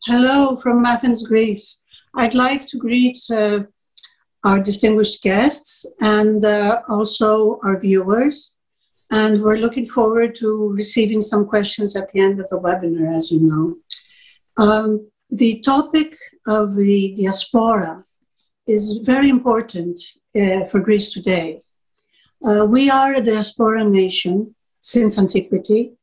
Hello from Athens, Greece. I'd like to greet our distinguished guests and also our viewers. And we're looking forward to receiving some questions at the end of the webinar, as you know. The topic of the diaspora is very important for Greece today. We are a diaspora nation since antiquity.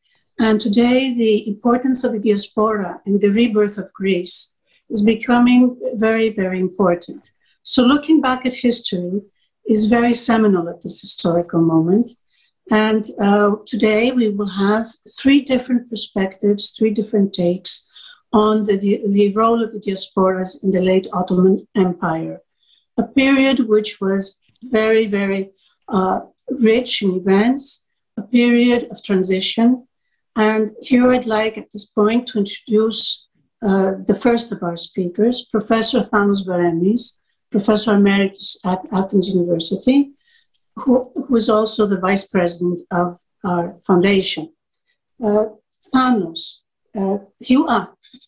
And today, the importance of the diaspora and the rebirth of Greece is becoming very, very important. So looking back at history is very seminal at this historical moment. And today we will have three different perspectives, three different takes on the role of the diasporas in the late Ottoman Empire, a period which was very, very rich in events, a period of transition. And here I'd like at this point to introduce the first of our speakers, Professor Thanos Veremis, Professor Emeritus at Athens University, who is also the Vice President of our foundation. Thanos,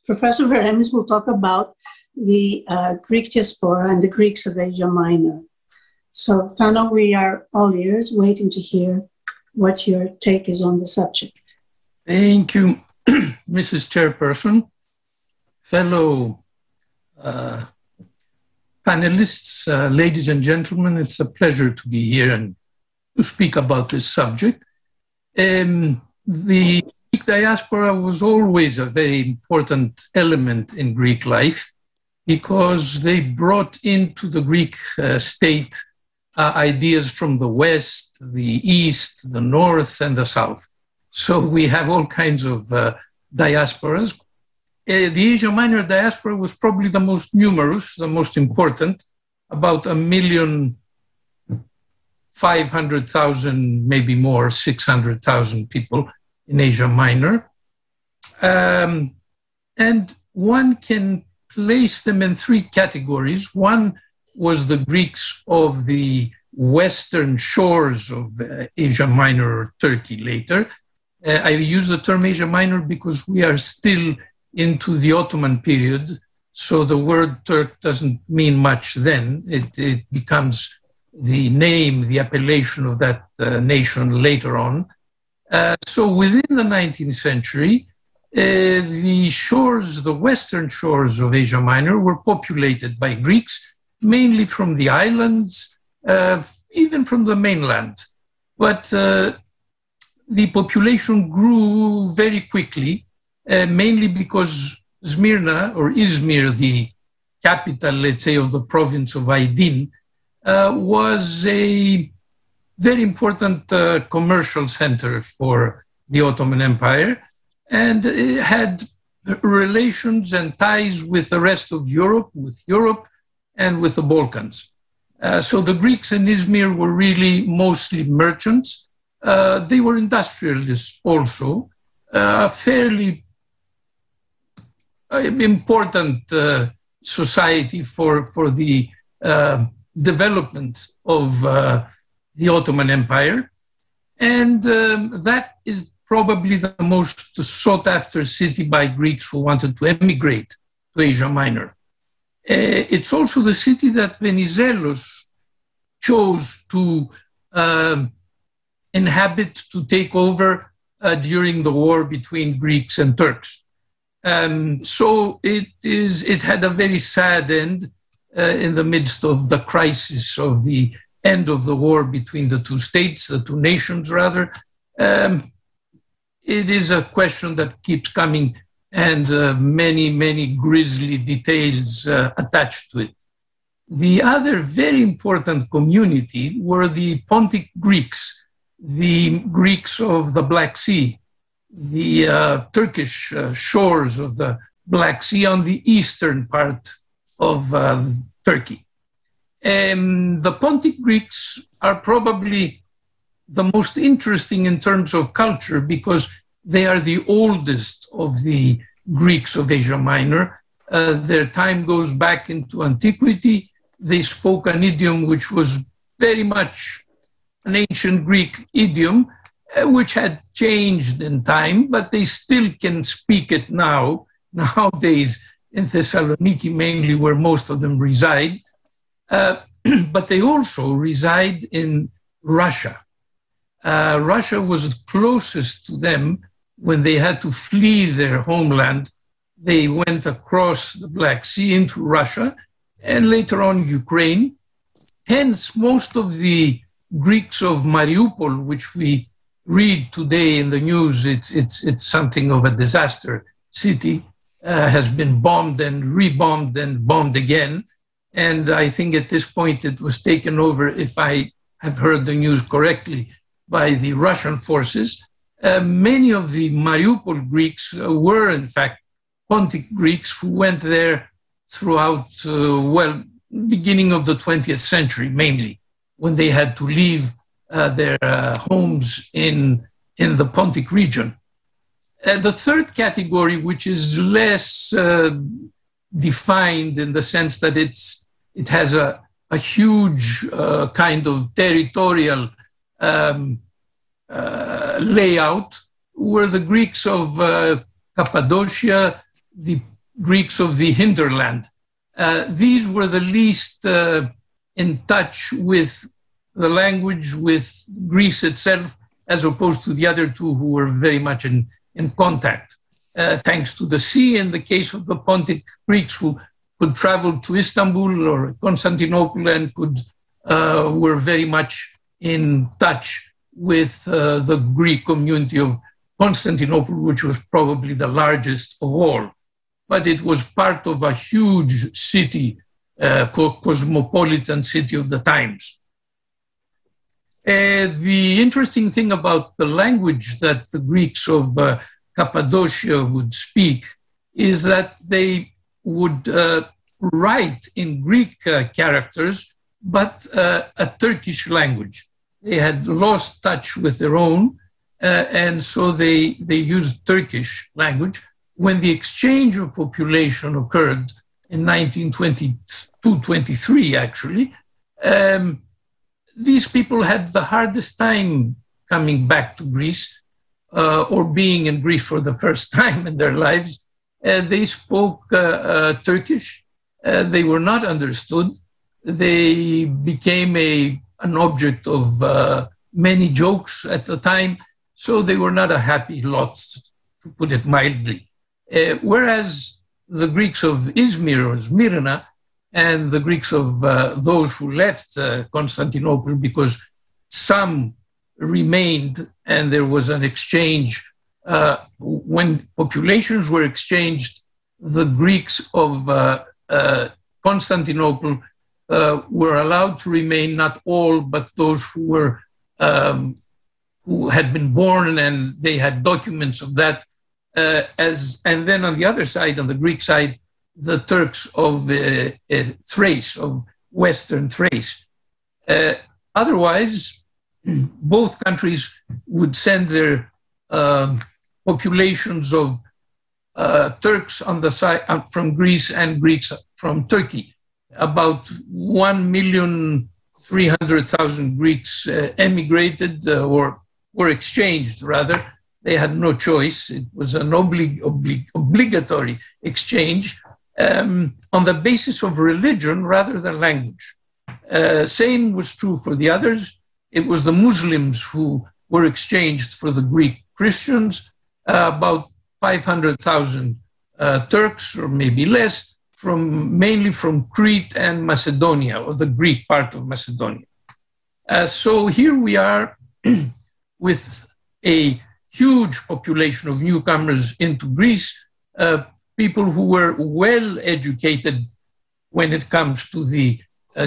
Professor Veremis will talk about the Greek diaspora and the Greeks of Asia Minor. So Thanos, we are all ears, waiting to hear what your take is on the subject. Thank you, Mrs. Chairperson. Fellow panelists, ladies and gentlemen, it's a pleasure to be here and to speak about this subject. The Greek diaspora was always a very important element in Greek life because they brought into the Greek state ideas from the West, the East, the North, and the South. So we have all kinds of diasporas. The Asia Minor diaspora was probably the most numerous, the most important, about 1,500,000, maybe more, 600,000 people in Asia Minor. And one can place them in three categories. One was the Greeks of the western shores of Asia Minor, or Turkey later. I use the term Asia Minor because we are still into the Ottoman period, so the word Turk doesn't mean much then. It becomes the name, the appellation of that nation later on. So within the 19th century, the shores, the western shores of Asia Minor were populated by Greeks, mainly from the islands, even from the mainland. But the population grew very quickly, mainly because Smyrna, or Izmir, the capital, let's say, of the province of Aydin, was a very important commercial center for the Ottoman Empire, and it had relations and ties with the rest of Europe, and with the Balkans. So the Greeks in Izmir were really mostly merchants. They were industrialists also, a fairly important society for the development of the Ottoman Empire. And that is probably the most sought after city by Greeks who wanted to emigrate to Asia Minor. It's also the city that Venizelos chose to inhabit, to take over during the war between Greeks and Turks. So it had a very sad end in the midst of the crisis of the end of the war between the two states, the two nations rather. It is a question that keeps coming, and many, many grisly details attached to it. The other very important community were the Pontic Greeks, the Greeks of the Black Sea, the Turkish shores of the Black Sea on the eastern part of Turkey. The Pontic Greeks are probably the most interesting in terms of culture because they are the oldest of the Greeks of Asia Minor. Their time goes back into antiquity. They spoke an idiom which was very much an ancient Greek idiom, which had changed in time, but they still can speak it nowadays in Thessaloniki mainly, where most of them reside, but they also reside in Russia. Russia was closest to them when they had to flee their homeland. They went across the Black Sea into Russia and later on Ukraine. Hence, most of the Greeks of Mariupol, which we read today in the news, it's something of a disaster city, has been bombed and rebombed and bombed again. And I think at this point it was taken over, if I have heard the news correctly, by the Russian forces. Many of the Mariupol Greeks were, in fact, Pontic Greeks who went there throughout, beginning of the 20th century, mainly, when they had to leave their homes in the Pontic region. The third category, which is less defined in the sense that it has a huge kind of territorial layout, were the Greeks of Cappadocia, the Greeks of the hinterland. These were the least in touch with the language, with Greece itself, as opposed to the other two who were very much in contact. Thanks to the sea, in the case of the Pontic Greeks, who could travel to Istanbul or Constantinople and were very much in touch with the Greek community of Constantinople, which was probably the largest of all. But it was part of a huge city, cosmopolitan city of the times. The interesting thing about the language that the Greeks of Cappadocia would speak is that they would write in Greek characters, but a Turkish language. They had lost touch with their own, and so they used Turkish language. When the exchange of population occurred in 1922-23, actually, these people had the hardest time coming back to Greece or being in Greece for the first time in their lives. They spoke Turkish. They were not understood. They became an object of many jokes at the time, so they were not a happy lot, to put it mildly. Whereas the Greeks of Izmir or Smyrna and the Greeks of those who left Constantinople, because some remained and there was an exchange. When populations were exchanged, the Greeks of Constantinople were allowed to remain, not all, but those who had been born and they had documents of that. And then on the other side, on the Greek side, the Turks of Thrace, of Western Thrace. Otherwise, both countries would send their populations of Turks on the side from Greece and Greeks from Turkey. About 1,300,000 Greeks emigrated or were exchanged, rather. They had no choice. It was an obligatory exchange on the basis of religion rather than language. Same was true for the others. It was the Muslims who were exchanged for the Greek Christians, about 500,000 Turks, or maybe less, mainly from Crete and Macedonia, or the Greek part of Macedonia. So here we are with a huge population of newcomers into Greece, people who were well educated when it comes to the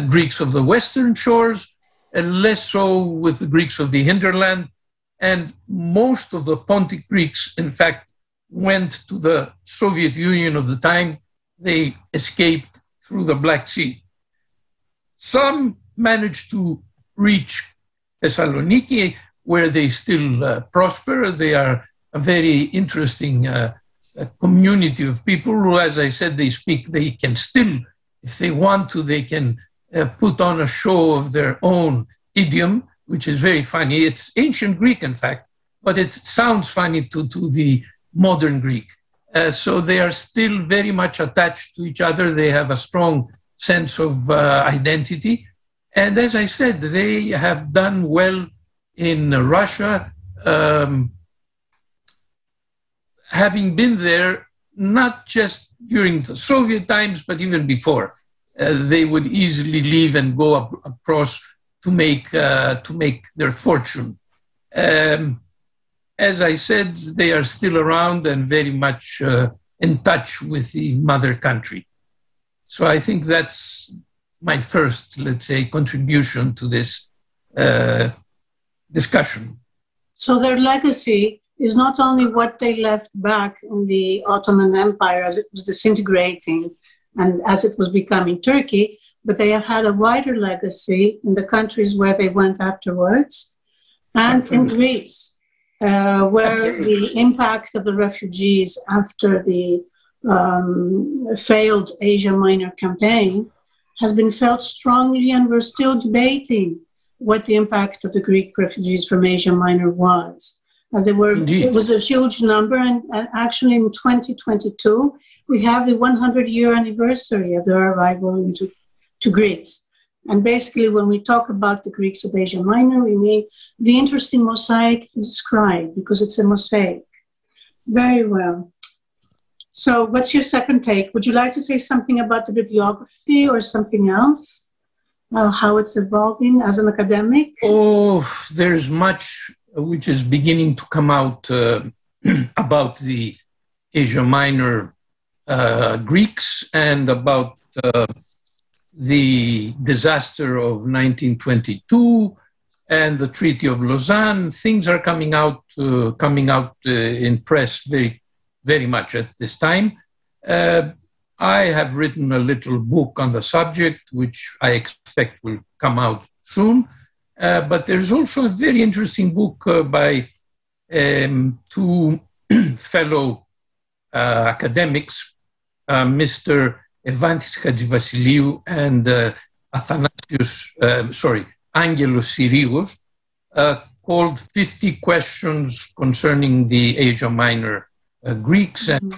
Greeks of the Western shores, and less so with the Greeks of the hinterland. And most of the Pontic Greeks, in fact, went to the Soviet Union of the time. They escaped through the Black Sea. Some managed to reach Thessaloniki, where they still prosper. They are a very interesting community of people who, as I said, they can still, if they want to, they can put on a show of their own idiom, which is very funny. It's ancient Greek, in fact, but it sounds funny to the modern Greek. So they are still very much attached to each other. They have a strong sense of identity. And as I said, they have done well in Russia, having been there not just during the Soviet times, but even before. They would easily leave and go across to make their fortune. As I said, they are still around and very much in touch with the mother country. So I think that's my first, let's say, contribution to this discussion. So their legacy is not only what they left back in the Ottoman Empire as it was disintegrating and as it was becoming Turkey, but they have had a wider legacy in the countries where they went afterwards, and in Greece, where the impact of the refugees after the failed Asia Minor campaign has been felt strongly, and we're still debating what the impact of the Greek refugees from Asia Minor was. As they were, Indeed. It was a huge number, and actually in 2022, we have the 100-year anniversary of their arrival to Greece. And basically, when we talk about the Greeks of Asia Minor, we mean the interesting mosaic you described, because it's a mosaic. Very well. So what's your second take? Would you like to say something about the bibliography or something else? How it's evolving as an academic? Oh, there's much which is beginning to come out about the Asia Minor Greeks and about the disaster of 1922 and the Treaty of Lausanne. Things are coming out in press very, very much at this time. I have written a little book on the subject, which I expect will come out soon. But there's also a very interesting book by two fellow academics, Mr. Evanthis Hadjivasiliou and Angelos Syrios, called 50 Questions Concerning the Asia Minor Greeks and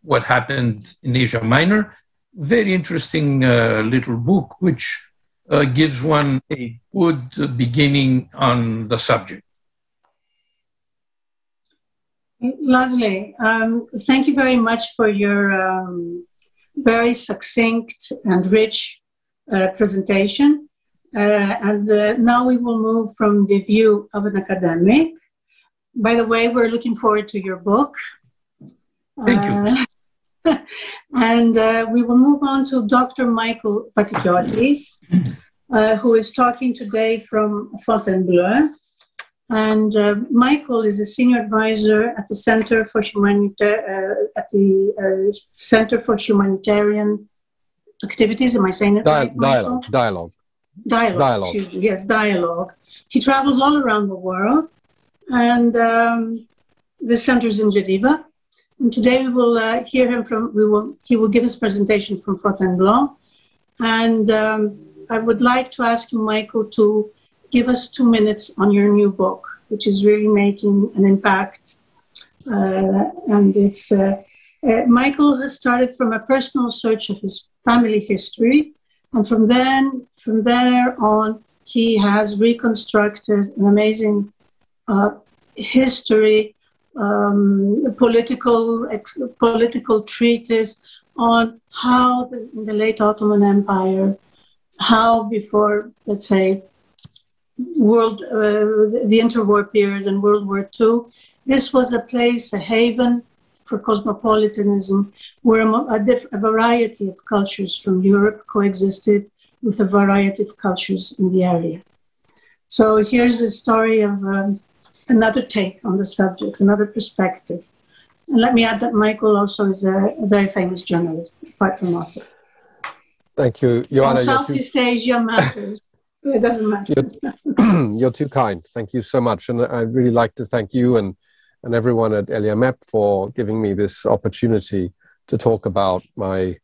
what happened in Asia Minor. Very interesting little book, which gives one a good beginning on the subject. Lovely. Thank you very much for your very succinct and rich presentation. And now we will move from the view of an academic. By the way, we're looking forward to your book. Thank you. And we will move on to Dr. Michael Vatikiotis, who is talking today from Fontainebleau. And Michael is a senior advisor at the Center for Humanitarian Activities. Am I saying it right? Dialogue. Excuse me. Yes, dialogue. He travels all around the world, and the center is in Geneva. And today we will hear him he will give his presentation from Fontainebleau. And I would like to ask you, Michael, to give us 2 minutes on your new book, which is really making an impact. And it's Michael has started from a personal search of his family history. And from there on, he has reconstructed an amazing history, political treatise on how in the late Ottoman Empire, how before, let's say, the interwar period and World War II, this was a place, a haven for cosmopolitanism, where a variety of cultures from Europe coexisted with a variety of cultures in the area. So here's a story of another take on the subject, another perspective. And let me add that Michael also is a very famous journalist, apart from author. Thank you, Ioanna. Southeast Asia matters. It doesn't matter. You're too kind. Thank you so much. And I'd really like to thank you and everyone at ELIAMEP for giving me this opportunity to talk about my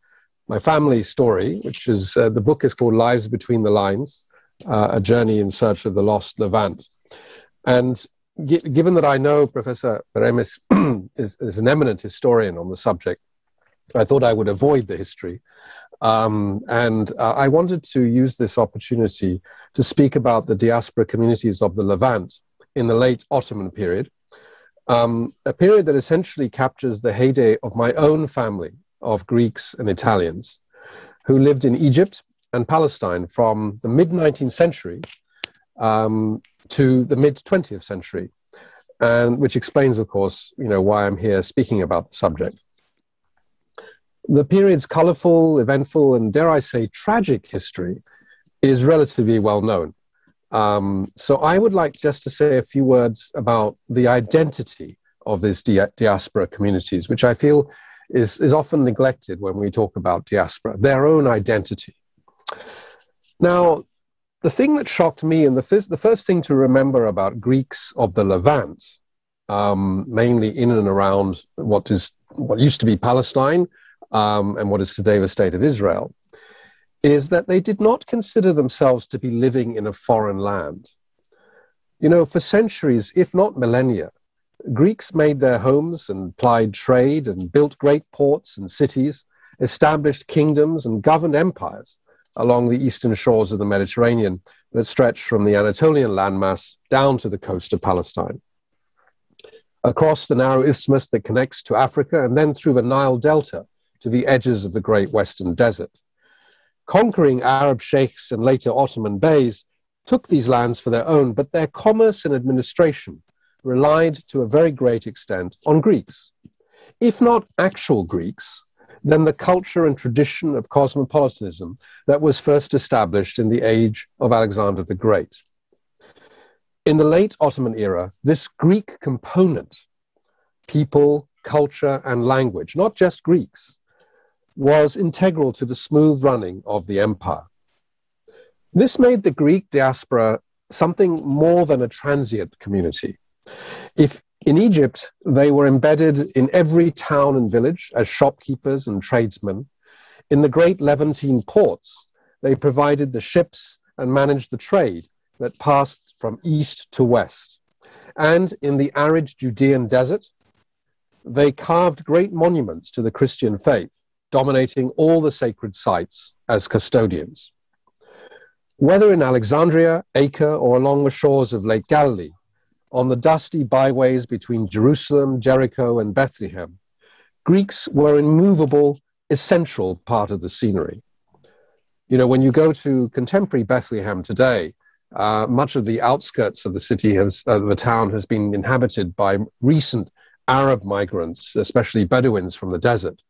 family story, which is, the book is called Lives Between the Lines, A Journey in Search of the Lost Levant. And given that I know Professor Veremis is an eminent historian on the subject, I thought I would avoid the history. I wanted to use this opportunity to speak about the diaspora communities of the Levant in the late Ottoman period, a period that essentially captures the heyday of my own family of Greeks and Italians who lived in Egypt and Palestine from the mid-19th century to the mid-20th century, and which explains, of course, why I'm here speaking about the subject. The period's colorful, eventful, and dare I say tragic history is relatively well known. So I would like just to say a few words about the identity of these diaspora communities, which I feel is often neglected when we talk about diaspora, their own identity. Now, the thing that shocked me, and the first thing to remember about Greeks of the Levant, mainly in and around what used to be Palestine, and what is today the state of Israel, is that they did not consider themselves to be living in a foreign land. For centuries, if not millennia, Greeks made their homes and plied trade and built great ports and cities, established kingdoms and governed empires along the eastern shores of the Mediterranean that stretched from the Anatolian landmass down to the coast of Palestine, across the narrow isthmus that connects to Africa, and then through the Nile Delta to the edges of the Great Western Desert. Conquering Arab sheikhs and later Ottoman beys took these lands for their own, but their commerce and administration relied to a very great extent on Greeks. If not actual Greeks, then the culture and tradition of cosmopolitanism that was first established in the age of Alexander the Great. In the late Ottoman era, this Greek component, people, culture, and language, not just Greeks, was integral to the smooth running of the empire. This made the Greek diaspora something more than a transient community. If in Egypt they were embedded in every town and village as shopkeepers and tradesmen, in the great Levantine ports they provided the ships and managed the trade that passed from east to west. And in the arid Judean desert, they carved great monuments to the Christian faith, dominating all the sacred sites as custodians. Whether in Alexandria, Acre, or along the shores of Lake Galilee, on the dusty byways between Jerusalem, Jericho, and Bethlehem, Greeks were an immovable, essential part of the scenery. When you go to contemporary Bethlehem today, much of the outskirts of the city, the town, has been inhabited by recent Arab migrants, especially Bedouins from the desert.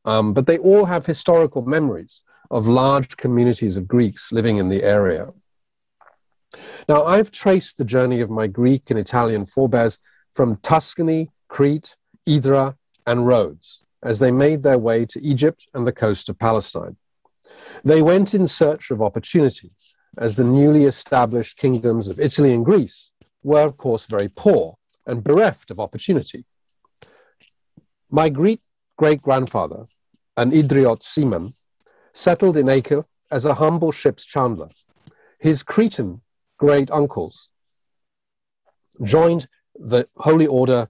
But they all have historical memories of large communities of Greeks living in the area. Now, I've traced the journey of my Greek and Italian forebears from Tuscany, Crete, Idra, and Rhodes as they made their way to Egypt and the coast of Palestine. They went in search of opportunity, as the newly established kingdoms of Italy and Greece were, of course, very poor and bereft of opportunity. My Greek great-grandfather, an Idriot seaman, settled in Acre as a humble ship's chandler. His Cretan great-uncles joined the Holy Order,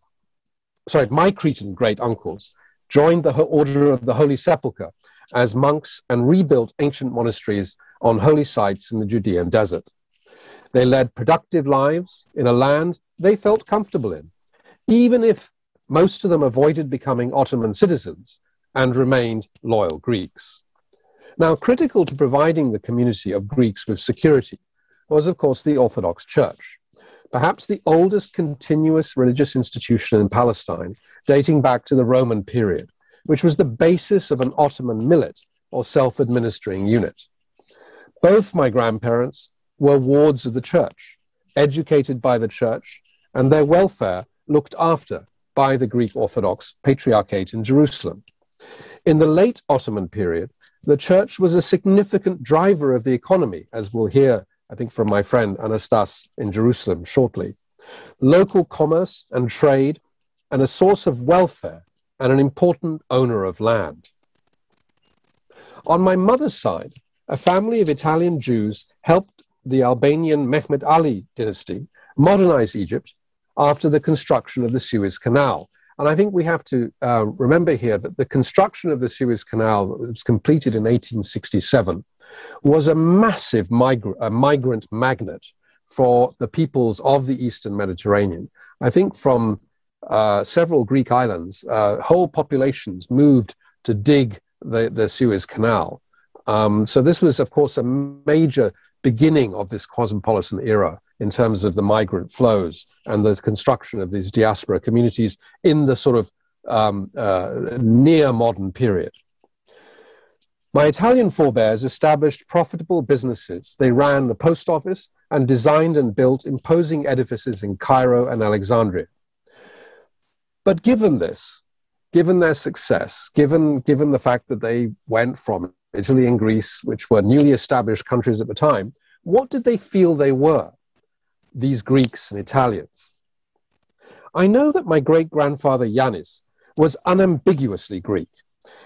my Cretan great-uncles joined the Order of the Holy Sepulchre as monks and rebuilt ancient monasteries on holy sites in the Judean desert. They led productive lives in a land they felt comfortable in, even if most of them avoided becoming Ottoman citizens and remained loyal Greeks. Now, critical to providing the community of Greeks with security was, of course, the Orthodox Church, perhaps the oldest continuous religious institution in Palestine, dating back to the Roman period, which was the basis of an Ottoman millet or self-administering unit. Both my grandparents were wards of the church, educated by the church, and their welfare looked after by the Greek Orthodox Patriarchate in Jerusalem. In the late Ottoman period, the church was a significant driver of the economy, as we'll hear, I think, from my friend Anastas in Jerusalem shortly. Local commerce and trade, and a source of welfare, and an important owner of land. On my mother's side, a family of Italian Jews helped the Albanian Mehmed Ali dynasty modernize Egypt after the construction of the Suez Canal. And I think we have to remember here that the construction of the Suez Canal, that was completed in 1867, was a massive migrant magnet for the peoples of the Eastern Mediterranean. I think from several Greek islands, whole populations moved to dig the Suez Canal. So this was, of course, a major beginning of this cosmopolitan era in terms of the migrant flows and the construction of these diaspora communities in the sort of near modern period. My Italian forebears established profitable businesses. They ran the post office and designed and built imposing edifices in Cairo and Alexandria. But given this, given their success, given the fact that they went from Italy and Greece, which were newly established countries at the time, what did they feel they were, these Greeks and Italians? I know that my great-grandfather Yannis was unambiguously Greek.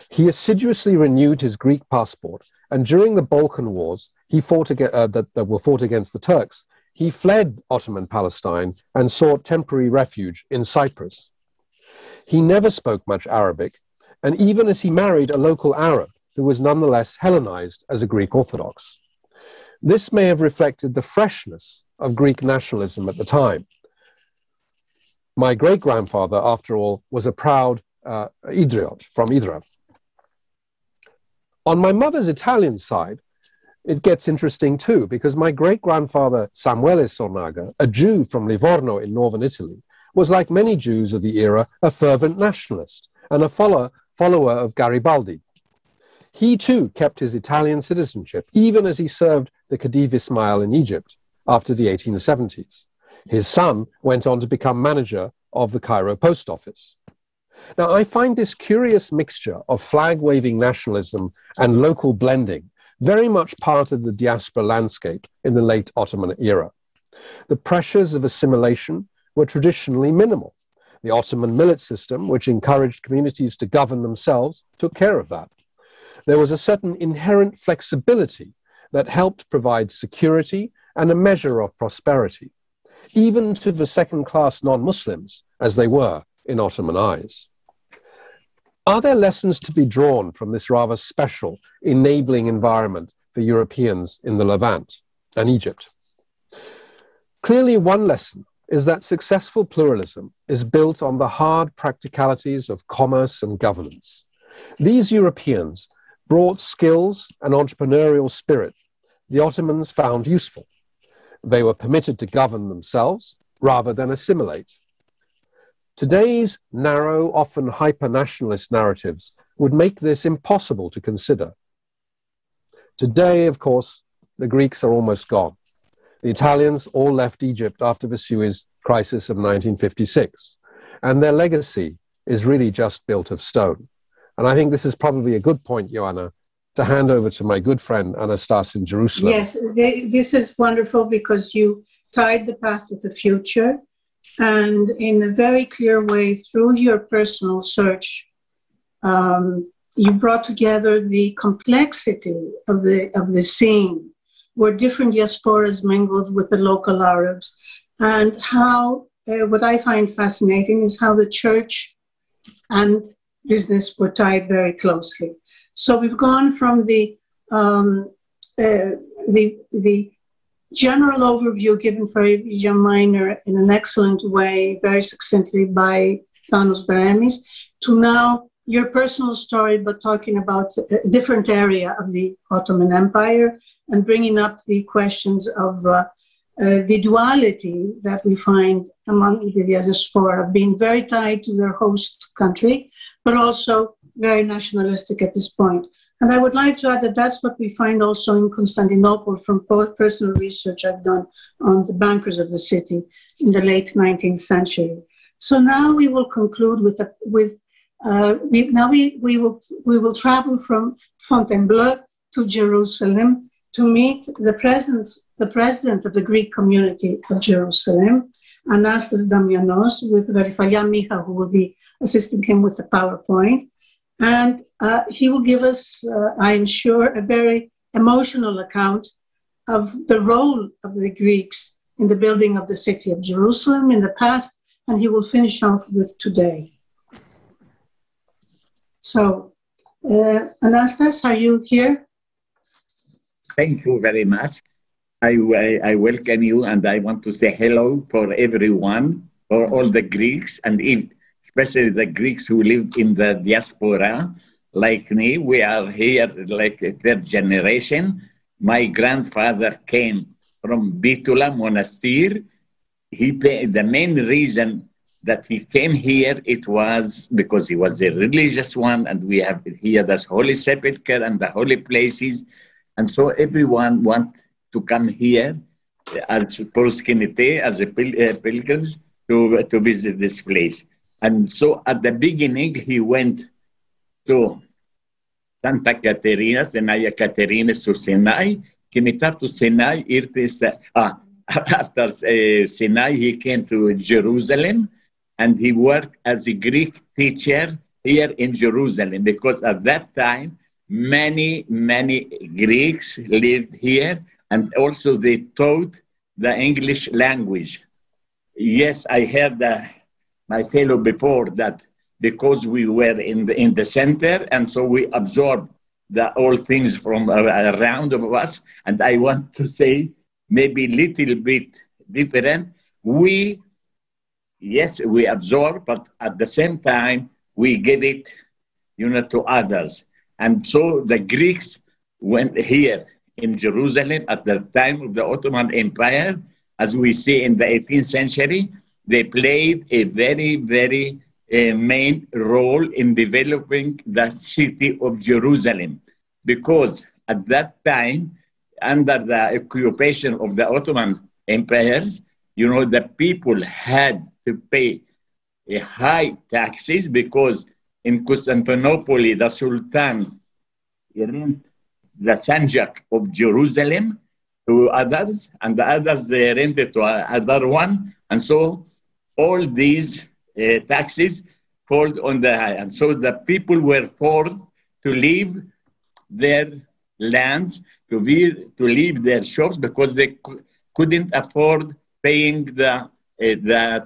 He assiduously renewed his Greek passport, and during the Balkan Wars that were fought against the Turks, he fled Ottoman Palestine and sought temporary refuge in Cyprus. He never spoke much Arabic, and even as he married a local Arab who was nonetheless Hellenized as a Greek Orthodox. This may have reflected the freshness of Greek nationalism at the time. My great-grandfather, after all, was a proud Idriot from Idra. On my mother's Italian side, it gets interesting too, because my great-grandfather Samuele Sornaga, a Jew from Livorno in northern Italy, was, like many Jews of the era, a fervent nationalist and a follower of Garibaldi. He too kept his Italian citizenship, even as he served the Khedive Ismail in Egypt after the 1870s. His son went on to become manager of the Cairo post office. Now, I find this curious mixture of flag-waving nationalism and local blending very much part of the diaspora landscape in the late Ottoman era. The pressures of assimilation were traditionally minimal. The Ottoman millet system, which encouraged communities to govern themselves, took care of that. There was a certain inherent flexibility that helped provide security and a measure of prosperity, even to the second-class non-Muslims, as they were in Ottoman eyes. Are there lessons to be drawn from this rather special, enabling environment for Europeans in the Levant and Egypt? Clearly, one lesson is that successful pluralism is built on the hard practicalities of commerce and governance. These Europeans brought skills and entrepreneurial spirit the Ottomans found useful. They were permitted to govern themselves rather than assimilate. Today's narrow, often hyper-nationalist narratives would make this impossible to consider. Today, of course, the Greeks are almost gone. The Italians all left Egypt after the Suez crisis of 1956, and their legacy is really just built of stone. And I think this is probably a good point, Ioanna, to hand over to my good friend Anastas in Jerusalem. Yes, this is wonderful because you tied the past with the future, and in a very clear way, through your personal search, you brought together the complexity of the scene, where different diasporas mingled with the local Arabs, and how what I find fascinating is how the church and business were tied very closely. So we've gone from the general overview given for Asia Minor in an excellent way, very succinctly by Thanos Veremis, to now your personal story, but talking about a different area of the Ottoman Empire and bringing up the questions of the duality that we find among the diaspora, being very tied to their host country, but also very nationalistic at this point. And I would like to add that that's what we find also in Constantinople from personal research I've done on the bankers of the city in the late 19th century. So now we will conclude we will travel from Fontainebleau to Jerusalem to meet the president of the Greek community of Jerusalem, Anastas Damianos, with Verifalia Micha, who will be assisting him with the PowerPoint. And he will give us, I am sure, a very emotional account of the role of the Greeks in the building of the city of Jerusalem in the past, and he will finish off with today. So, Anastas, are you here? Thank you very much. I welcome you, and I want to say hello for everyone, for all the Greeks, and especially the Greeks who live in the diaspora, like me. We are here like a third generation. My grandfather came from Bitula Monastery. The main reason that he came here, it was because he was a religious one, and we have here the Holy Sepulchre and the holy places. And so everyone wants to come here as proskinite, as a pilgrims, to visit this place. And so at the beginning, he went to Santa Caterina, Senaia Caterina to Sinai. Kimitar to Sinai, after Sinai, he came to Jerusalem, and he worked as a Greek teacher here in Jerusalem, because at that time, many Greeks lived here, and also they taught the English language. Yes, I heard my fellow before that because we were in the center, and so we absorbed all things from around of us. And I want to say maybe a little bit different. Yes, we absorb, but at the same time, we give it, to others. And so the Greeks went here in Jerusalem at the time of the Ottoman Empire, as we see in the 18th century. They played a very, very main role in developing the city of Jerusalem, because at that time, under the occupation of the Ottoman empires, the people had to pay high taxes, because in Constantinople, the Sultan rent the Sanjak of Jerusalem to others, and the others they rented to another one. And so all these taxes fall on the high. And so the people were forced to leave their lands, to leave their shops, because they couldn't afford paying the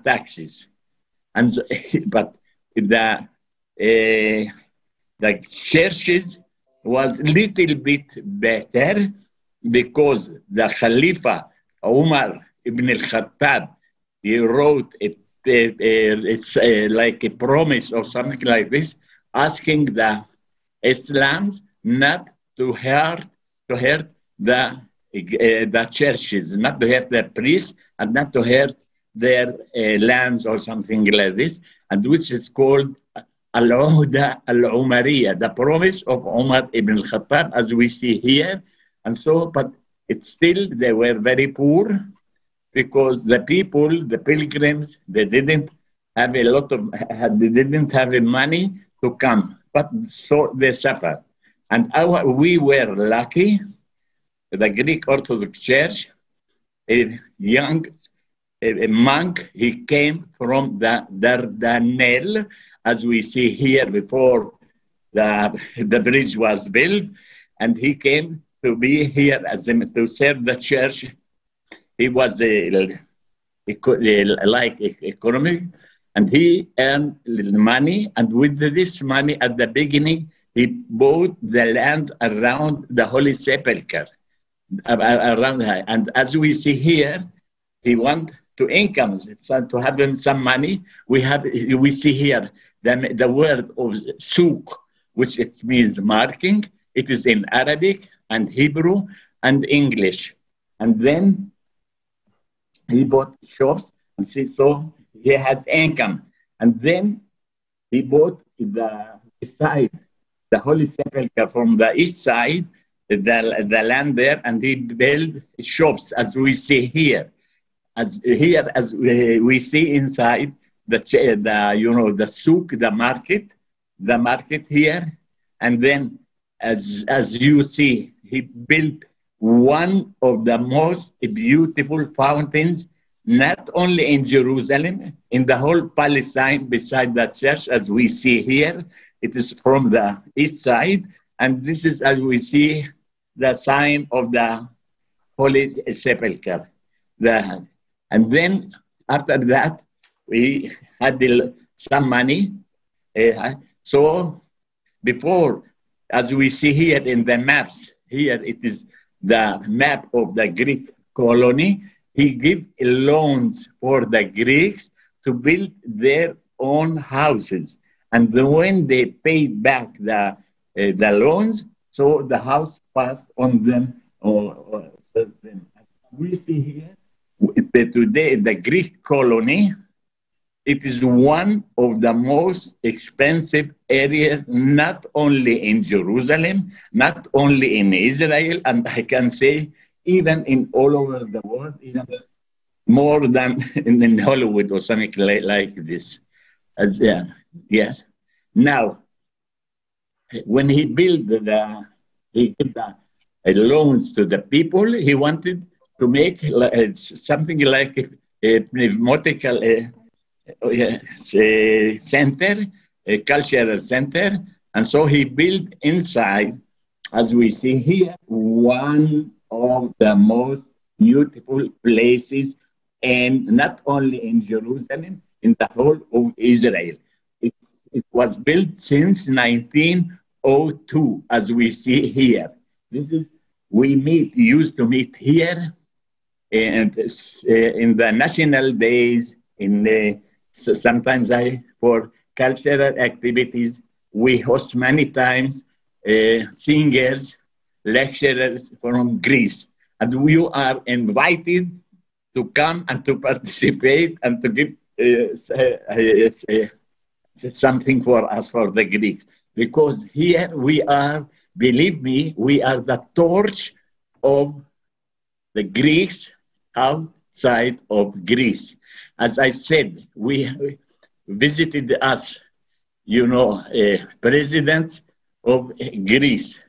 taxes. And but the churches was little bit better, because the Khalifa Umar ibn al-Khattab, he wrote it's like a promise or something like this, asking the Islams not to hurt the churches, not to hurt the priests, and not to hurt their lands or something like this, and which is called Al-Uhda Al-Umariya, the promise of Umar ibn al-Khattab, as we see here. And so, but it's still, they were very poor, because the people, the pilgrims, they didn't have they didn't have the money to come, but so they suffered. And we were lucky, the Greek Orthodox Church, a monk, he came from the Dardanelles, as we see here before the bridge was built, and he came to be here to serve the church. He was like economic, and he earned money, and with this money at the beginning, he bought the land around the Holy Sepulchre, and as we see here, he wanted to income, to have some money. We see here the word of souk, which it means marking. It is in Arabic and Hebrew and English. And then he bought shops, and so he had income. And then he bought the Holy Sepulchre from the east side, the land there, and he built shops, as we see here. As we see inside the souk, the market here, and then as you see, he built one of the most beautiful fountains, not only in Jerusalem, in the whole Palestine, beside that church, as we see here. It is from the east side, and this is, as we see, the sign of the Holy Sepulchre. And then after that, we had some money. So before, as we see here in the maps, here it is the map of the Greek colony. He gave loans for the Greeks to build their own houses. And when they paid back the loans, so the house passed on them. We see here, today, the Greek colony, it is one of the most expensive areas, not only in Jerusalem, not only in Israel, and I can say even in all over the world, even more than in Hollywood or something like this. Yes. Now, when he built he gave the loans to the people, he wanted to make something like a pneumatical center, a cultural center. And so he built inside, as we see here, one of the most beautiful places, and not only in Jerusalem, in the whole of Israel. It was built since 1902, as we see here. We used to meet here, and in the national days, sometimes for cultural activities, we host many times singers, lecturers from Greece. And you are invited to come and to participate and to give something for us, for the Greeks. Because here we are, believe me, we are the torch of the Greeks outside of Greece. As I said, we visited us, presidents of Greece,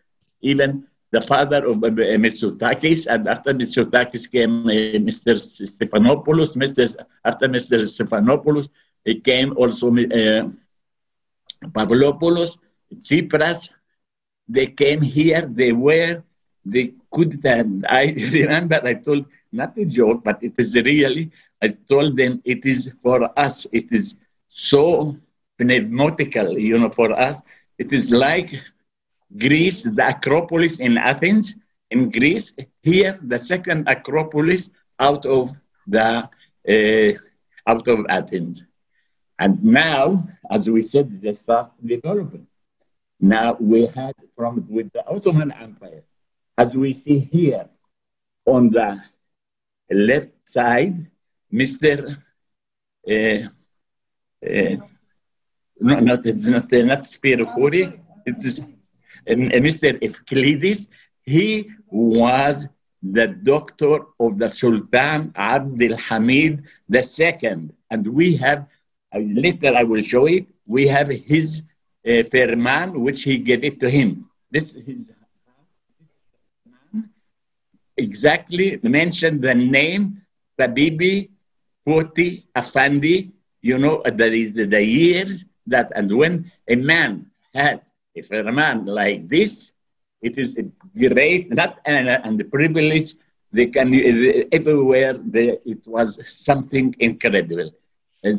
even the father of Mitsotakis, and after Mitsotakis came Mr. Stephanopoulos. After Mr. Stephanopoulos, it came also Pavlopoulos, Tsipras. They came here, they couldn't, I remember I told, not a joke, but it is really, I told them it is for us, it is so pneumatical, for us. It is like Greece, the Acropolis in Athens, in Greece. Here, the second Acropolis out of Athens. And now, as we said, the fast development. Now we had with the Ottoman Empire, as we see here on the left side, Mr. Not Spirofori, it is Mr. Euclides. He was the doctor of the Sultan Abdul Hamid II. And we have, later I will show it, we have his firman, which he gave it to him. This is exactly mentioned the name Tabibi Foti Afandi, the years that, and when a man has a firman like this, it is great, and the privilege, they can, everywhere, it was something incredible. And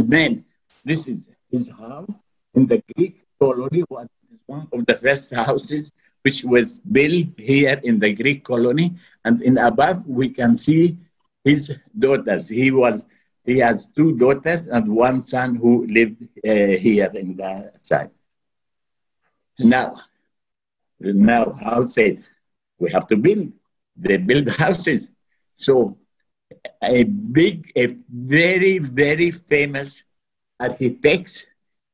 then, this is his house in the Greek colony, was one of the first houses which was built here in the Greek colony. And in above, we can see his daughters. He has two daughters and one son who lived here in the side. Now, how said, we have to build. They build houses. So a very, very famous architect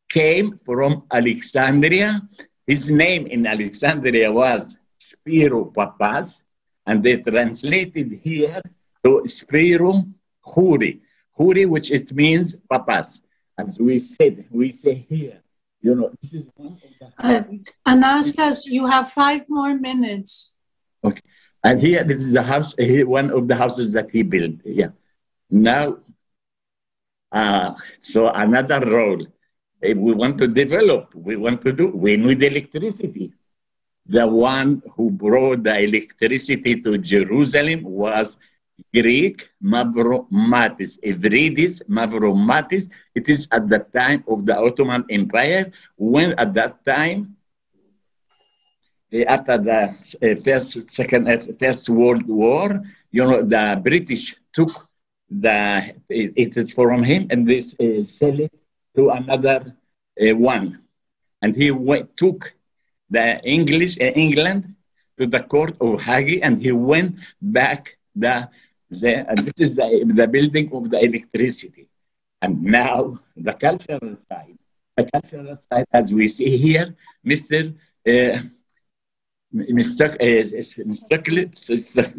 came from Alexandria. His name in Alexandria was Spiro Papas, and they translated here to Spiro Huri. Huri, which it means Papas. As we say here, this is one of the... Anastas, you have 5 more minutes. Okay. And here, this is the house, one of the houses that he built. Yeah. Now, so another role. If we want to develop, we need electricity. The one who brought the electricity to Jerusalem was Greek Mavromatis, Evridis Mavromatis. It is at the time of the Ottoman Empire, when at that time, after the First World War, the British took it from him and they sell it to another one. And he took the England to the court of Hague, and he went back this is the building of the electricity. And now the cultural side, as we see here, Mr.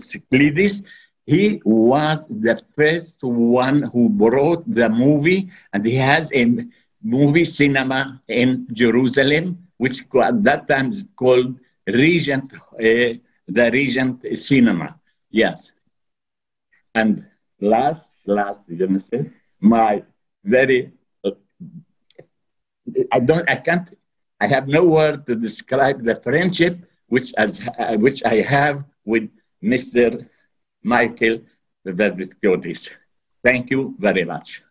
Cyclides, he was the first one who brought the movie, and he has a movie cinema in Jerusalem, which at that time is called the Regent Cinema. Yes. And last, my very, I have no word to describe the friendship which I have with Mr. Michael Vatikiotis. Thank you very much.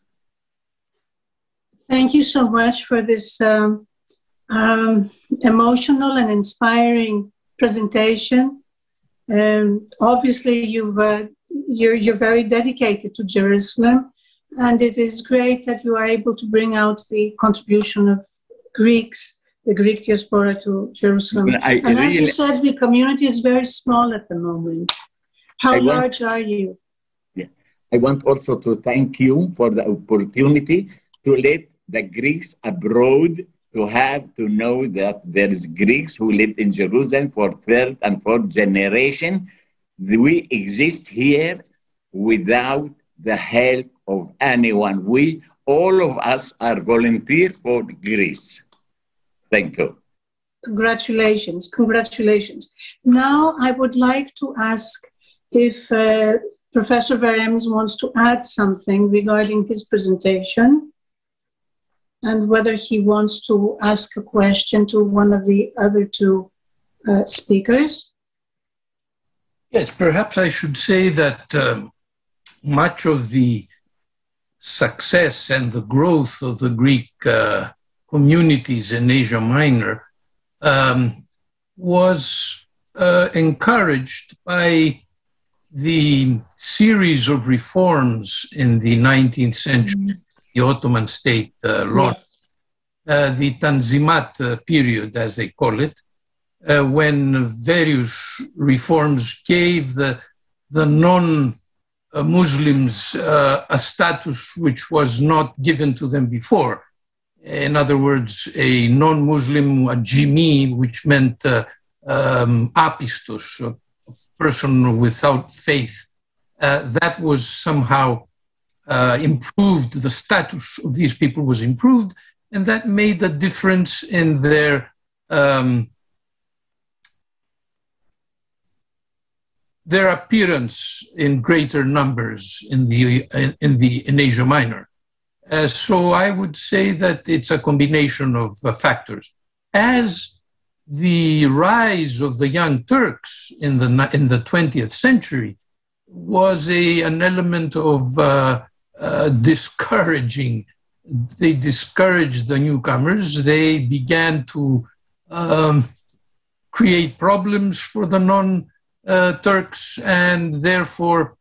Thank you so much for this emotional and inspiring presentation. Obviously, you're very dedicated to Jerusalem, and it is great that you are able to bring out the contribution of Greeks, the Greek diaspora to Jerusalem. As you said, the community is very small at the moment. How large are you? Yeah. I want also to thank you for the opportunity to let the Greeks abroad to know that there is Greeks who lived in Jerusalem for third and fourth generation. We exist here without the help of anyone. All of us are volunteers for Greece. Thank you. Congratulations, congratulations. Now I would like to ask if Professor Veremis wants to add something regarding his presentation, and whether he wants to ask a question to one of the other two speakers. Yes, perhaps I should say that much of the success and the growth of the Greek communities in Asia Minor was encouraged by the series of reforms in the 19th century, the Ottoman state launched, the Tanzimat period, as they call it, when various reforms gave the non-Muslims a status which was not given to them before. In other words, a non-Muslim, a jimi, which meant apistos, a person without faith. That was somehow improved, the status of these people was improved, and that made a difference in their appearance in greater numbers in Asia Minor. So I would say that it's a combination of factors. As the rise of the Young Turks in the 20th century was an element of discouraging. They discouraged the newcomers. They began to create problems for the non-Turks, and therefore,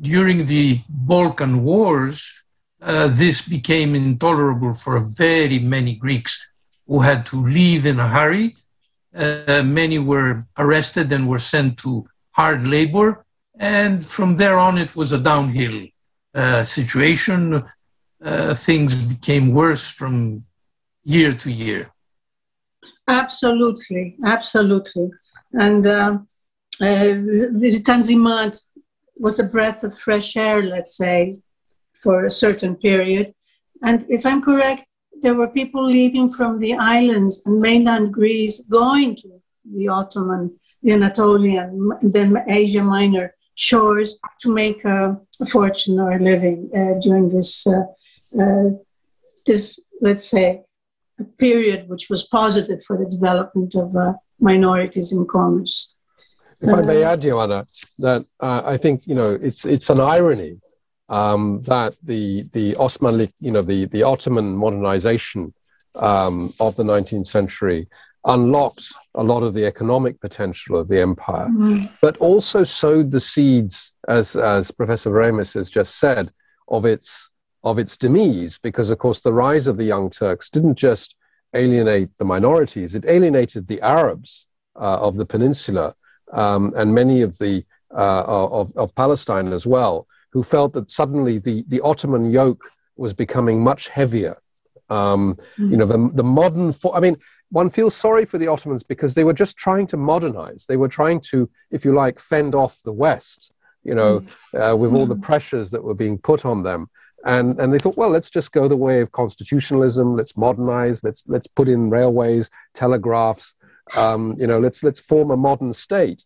during the Balkan Wars, this became intolerable for very many Greeks who had to leave in a hurry. Many were arrested and were sent to hard labor, and from there on it was a downhill situation. Things became worse from year to year. Absolutely, absolutely. And the Tanzimat was a breath of fresh air, let's say, for a certain period. And if I'm correct, there were people leaving from the islands and mainland Greece going to the Ottoman, the Anatolian, then Asia Minor shores to make a fortune or a living during this, let's say, a period which was positive for the development of minorities in commerce. If I may add, Ioanna, that I think, you know, it's an irony that the Osmanli, you know, the Ottoman modernization of the 19th century unlocked a lot of the economic potential of the empire, but also sowed the seeds, as Professor Veremis has just said, of its demise, because, of course, the rise of the Young Turks didn't just alienate the minorities, it alienated the Arabs of the peninsula, and many of the of Palestine as well, who felt that suddenly the Ottoman yoke was becoming much heavier. You know, the modern, I mean, one feels sorry for the Ottomans because they were just trying to modernize. They were trying to, if you like, fend off the West, you know, with all the pressures that were being put on them. And they thought, well, let's just go the way of constitutionalism. Let's modernize. Let's put in railways, telegraphs. You know, let's form a modern state.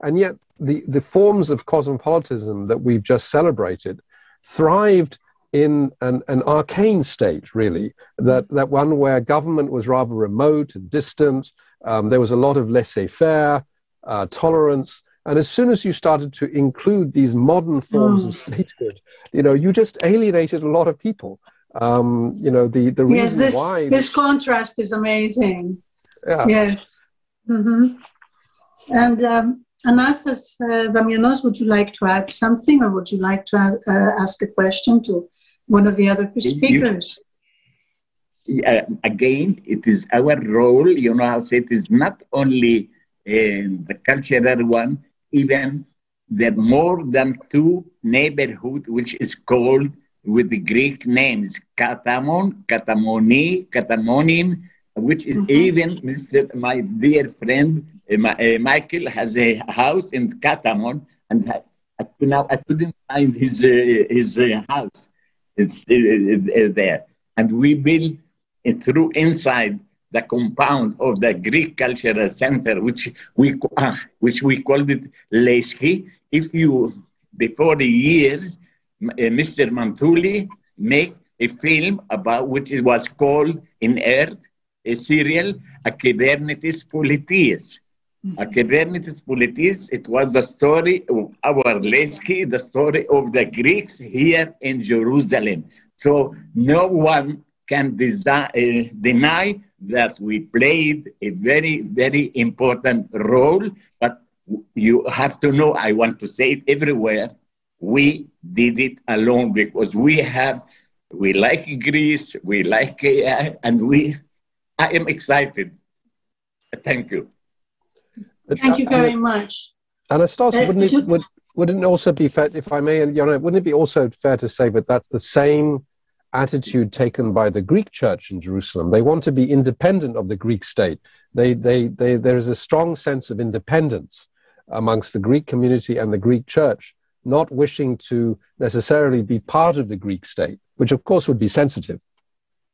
And yet the forms of cosmopolitanism that we've just celebrated thrived in an arcane state, really, that one where government was rather remote and distant. There was a lot of laissez-faire, tolerance. And as soon as you started to include these modern forms of statehood, you know, you just alienated a lot of people. You know, the reason why... This contrast is amazing. Yeah. Yes. And Anastas, Damianos, would you like to add something, or would you like to ask a question to one of the other speakers? Again, it is our role, you know, as it is not only the cultural one, even the more than two neighborhood, which is called with the Greek names, Katamon, Katamoni, Katamonim, which is even my dear friend Michael has a house in Katamon, and now I couldn't find his house. It's there, and we built it through inside the compound of the Greek Cultural Center, which we called it Leski. If you, before the years, Mr. Mantouli made a film about which it was called in Earth, a serial, A Kybernetis Politis. A Kybernetis Politis, it was the story of our Leski, the story of the Greeks here in Jerusalem. So no one can deny that we played a very, very important role, but you have to know, I want to say it everywhere, we did it alone because we like Greece, we like, and I am excited. Thank you. Thank you very much. Anastas, wouldn't it also be fair, if I may, Ioanna, wouldn't it be also fair to say that that's the same attitude taken by the Greek church in Jerusalem? They want to be independent of the Greek state. There is a strong sense of independence amongst the Greek community and the Greek church, not wishing to necessarily be part of the Greek state, which of course would be sensitive.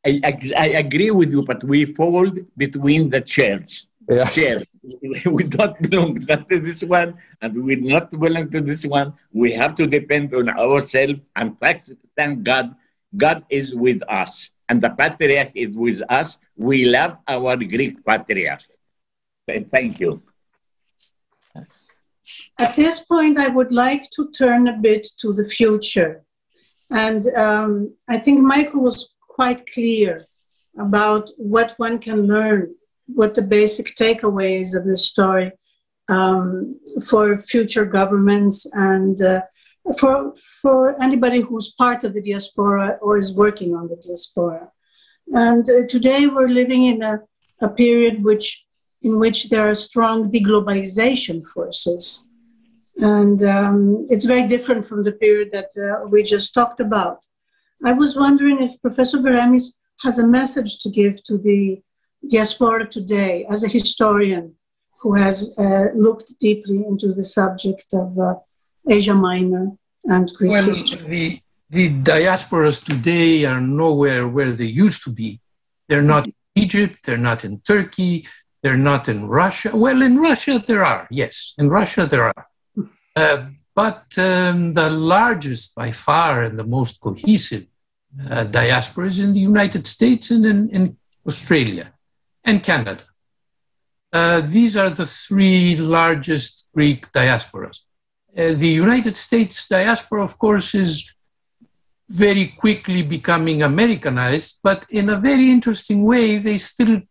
I agree with you, but we fall between the chairs. Yeah. We don't belong not to this one, and we not belong to this one. We have to depend on ourselves, and thank God. God is with us, and the Patriarch is with us. We love our Greek Patriarch. Thank you. At this point, I would like to turn a bit to the future. And I think Michael was quite clear about what one can learn, what the basic takeaways of this story for future governments and for anybody who's part of the diaspora or is working on the diaspora. And today we're living in a period in which there are strong deglobalization forces. And it's very different from the period that we just talked about. I was wondering if Professor Veremis has a message to give to the diaspora today as a historian who has looked deeply into the subject of Asia Minor and Greek history. The diasporas today are nowhere where they used to be. They're not in Egypt, they're not in Turkey, they're not in Russia. Well, in Russia there are, yes, in Russia there are. But the largest by far and the most cohesive diaspora is in the United States and in Australia and Canada. these are the three largest Greek diasporas. The United States diaspora, of course, is very quickly becoming Americanized, but in a very interesting way, they still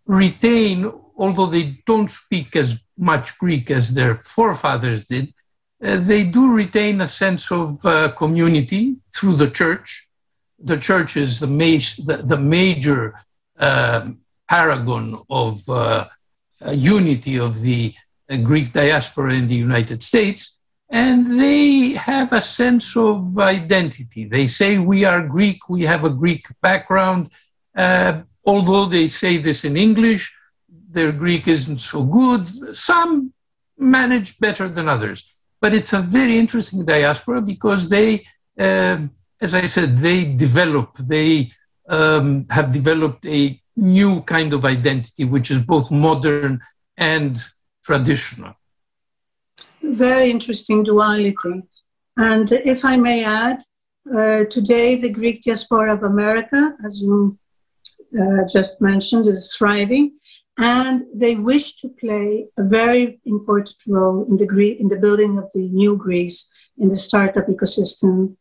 retain, although they don't speak as much Greek as their forefathers did, they do retain a sense of community through the church. The church is the major paragon of unity of the Greek diaspora in the United States, and they have a sense of identity. They say, we are Greek, we have a Greek background. Although they say this in English, their Greek isn't so good. Some manage better than others. But it's a very interesting diaspora because they, as I said, they have developed a new kind of identity, which is both modern and traditional. Very interesting duality. And if I may add, today the Greek diaspora of America, as you just mentioned, is thriving, and they wish to play a very important role in the building of the new Greece, in the startup ecosystem,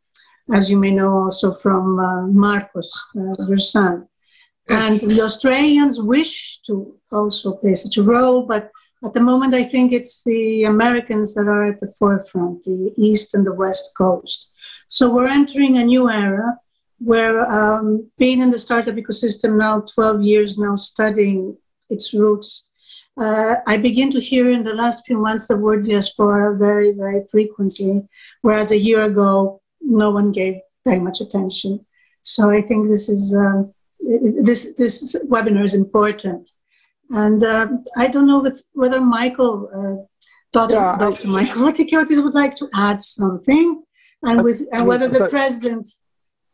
as you may know also from Marcos, your son. And the Australians wish to also play such a role, but at the moment I think it's the Americans that are at the forefront, the East and the West Coast. So we're entering a new era where being in the startup ecosystem now, 12 years now, studying its roots, I begin to hear in the last few months the word diaspora very, very frequently, whereas a year ago, no one gave very much attention. So I think this is this webinar is important. And I don't know whether Michael, Dr. Michael Vatikiotis would like to add something, and whether the president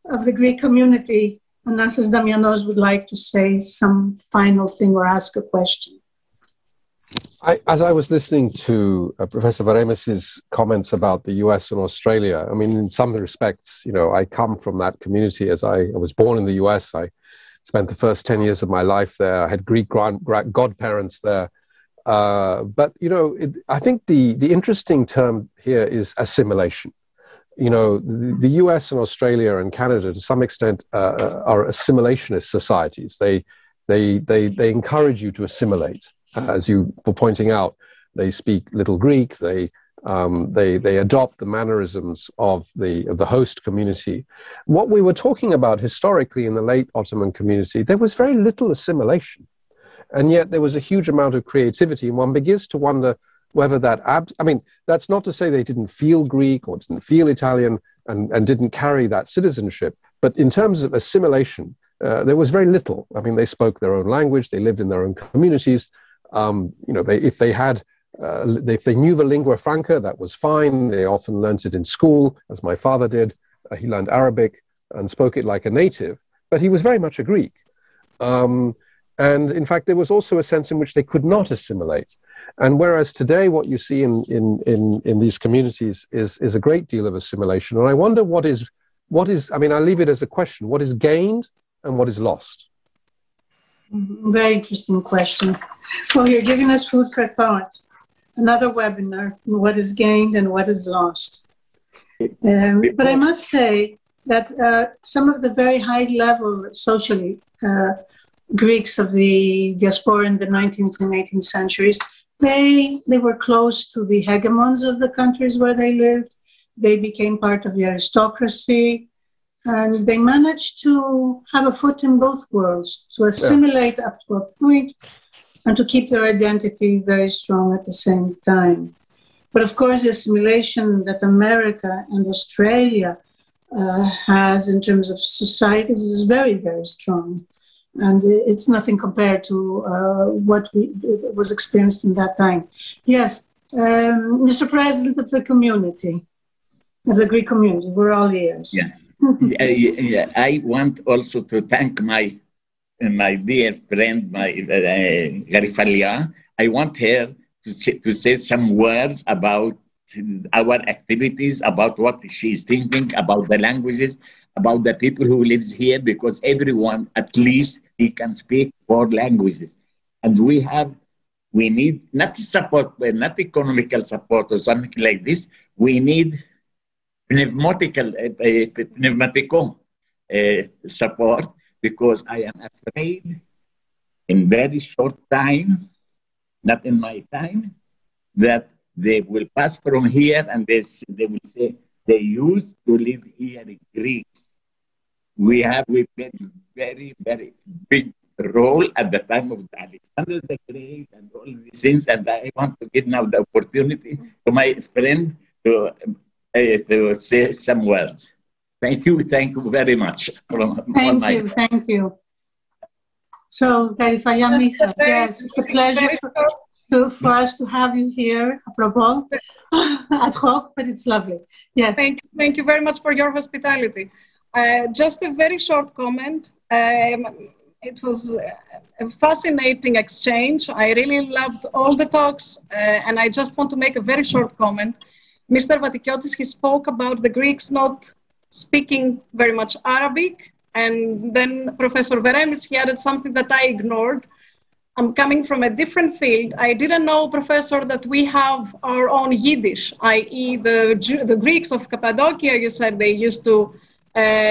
of the Greek community, Anastas Damianos, would like to say some final thing or ask a question. As I was listening to Professor Veremis' comments about the US and Australia, I mean, in some respects, you know, I come from that community. As I was born in the US, I spent the first 10 years of my life there. I had Greek godparents there. But, you know, I think the interesting term here is assimilation. You know, the US and Australia and Canada, to some extent, are assimilationist societies. They encourage you to assimilate. As you were pointing out, they speak little Greek. They adopt the mannerisms of the host community. What we were talking about historically in the late Ottoman community, there was very little assimilation, and yet there was a huge amount of creativity. And one begins to wonder whether that, I mean, that's not to say they didn't feel Greek or didn't feel Italian and didn't carry that citizenship. But in terms of assimilation, there was very little. I mean, they spoke their own language. They lived in their own communities. You know, if they knew the lingua franca, that was fine. They often learned it in school, as my father did. He learned Arabic and spoke it like a native, but he was very much a Greek. And in fact, there was also a sense in which they could not assimilate. And whereas today what you see in these communities is a great deal of assimilation. And I wonder what is, I mean, I'll leave it as a question, what is gained and what is lost? Very interesting question. Well, you're giving us food for thought. Another webinar, what is gained and what is lost. But I must say that some of the very high level socially Greeks of the diaspora in the 19th and 18th centuries, they were close to the hegemons of the countries where they lived. They became part of the aristocracy. And they managed to have a foot in both worlds, to assimilate up to a point and to keep their identity very strong at the same time. But of course, the assimilation that America and Australia has in terms of societies is very, very strong. And it's nothing compared to what was experienced in that time. Yes, Mr. President of the community, of the Greek community, we're all ears. Yeah. I want also to thank my dear friend, my Garifalia. I want her to say some words about our activities, about what she is thinking, about the languages, about the people who lives here, because everyone, at least, he can speak 4 languages. And we have We need not support, not economical support or something like this. We need pneumatical support, because I am afraid in very short time, not in my time, that they will pass from here and they will say they used to live here in Greece. We played very, very big role at the time of Alexander the Great and all these things, and I want to give now the opportunity to my friend to say some words. Thank you very much. Thank you. So, Perifayami, yes, it's a pleasure for us to have you here, apropos, ad hoc, but it's lovely. Yes. Thank you very much for your hospitality. Just a very short comment. It was a fascinating exchange. I really loved all the talks, and I just want to make a very short comment. Mr. Vatikiotis, he spoke about the Greeks not speaking very much Arabic, and then Professor Veremis, he added something that I ignored. I'm coming from a different field. I didn't know, Professor, that we have our own Yiddish, i.e. the Greeks of Cappadocia, you said they used to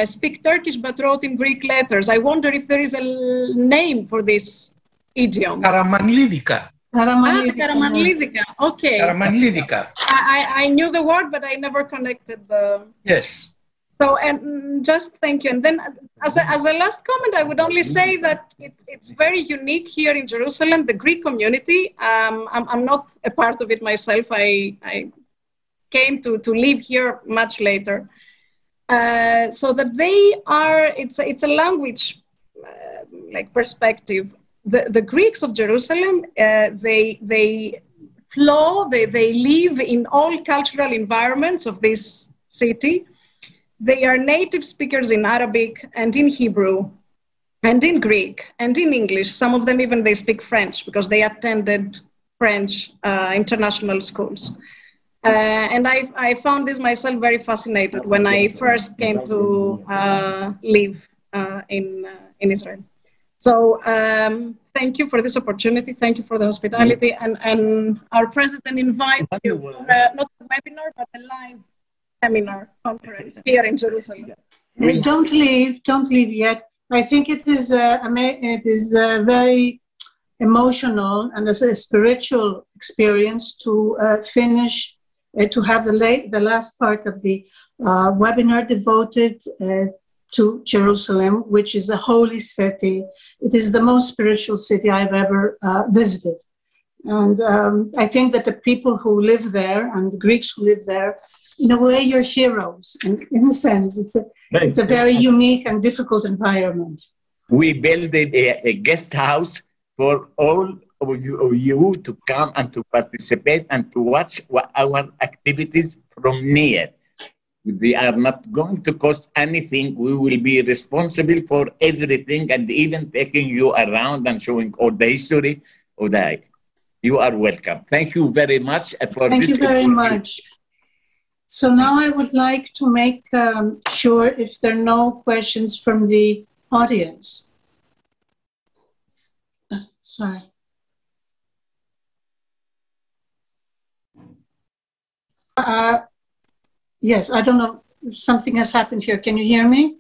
speak Turkish but wrote in Greek letters. I wonder if there is a name for this idiom. Karamanlidika. Karamanlidika. Okay. Karamanlidika. I knew the word, but I never connected the... Yes. So, and just thank you. And then as a last comment, I would only say that it's very unique here in Jerusalem, the Greek community. I'm not a part of it myself. I came to live here much later. So that they are, it's a language like perspective. The Greeks of Jerusalem, they flow, they live in all cultural environments of this city. They are native speakers in Arabic and in Hebrew and in Greek and in English. Some of them even they speak French because they attended French international schools. And I found this myself very fascinated when I first came to live in Israel. So thank you for this opportunity. Thank you for the hospitality. And our president invites you for not a webinar, but a live seminar conference here in Jerusalem. Don't leave yet. I think it is very emotional and as a spiritual experience to finish, to have the last part of the webinar devoted to Jerusalem, which is a holy city. It is the most spiritual city I've ever visited. And I think that the people who live there and the Greeks who live there, in a way, you're heroes. And in a sense, it's a very unique and difficult environment. We built a guest house for all of you to come and to participate and to watch our activities from near. They are not going to cost anything. We will be responsible for everything and even taking you around and showing all the history of the. You are welcome. Thank you very much for this. Thank you very much. So now I would like to make sure if there are no questions from the audience. Sorry. Yes, I don't know. Something has happened here. Can you hear me?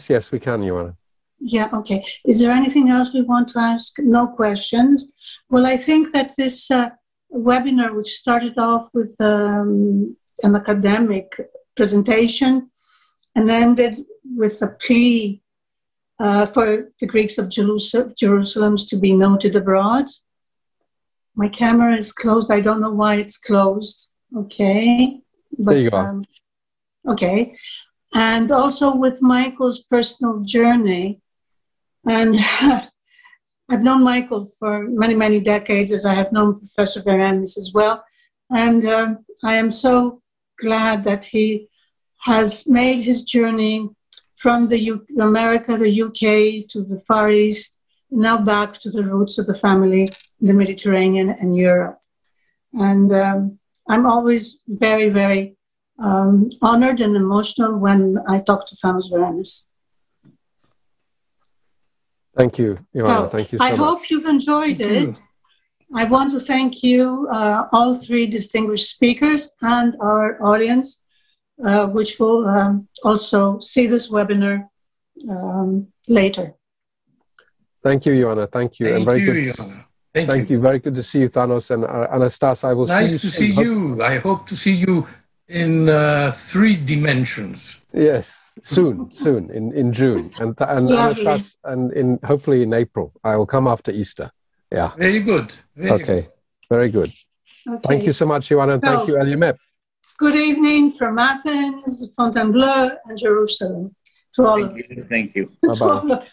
Yes, we can, Ioanna. Yeah, okay. Is there anything else we want to ask? No questions. Well, I think that this webinar, which started off with an academic presentation and ended with a plea for the Greeks of Jerusalem to be noted abroad. My camera is closed. I don't know why it's closed. Okay. But, there you are. Okay. And also with Michael's personal journey. And I've known Michael for many, many decades, as I have known Professor Veremis as well. And I am so glad that he has made his journey from America, the UK, to the Far East, now back to the roots of the family in the Mediterranean and Europe. And I'm always very, very honored and emotional when I talk to Thanos Veremis. Thank you, Ioanna. So, thank you so much. I hope you've enjoyed it. I want to thank you, all three distinguished speakers and our audience, which will also see this webinar later. Thank you, Ioanna. Thank you. Thank you, Ioanna. Thank you. Very good to see you, Thanos, and Anastas. I will nice see you to see you. I hope to see you in 3 dimensions. Yes, soon, in June, and Anastas, and hopefully in April. I will come after Easter. Yeah. Very good. Very good. Very good. Okay. Thank you so much, Ioanna, and thank you, ELIAMEP. Good evening from Athens, Fontainebleau, and Jerusalem. To all of you. Thank you. Bye-bye.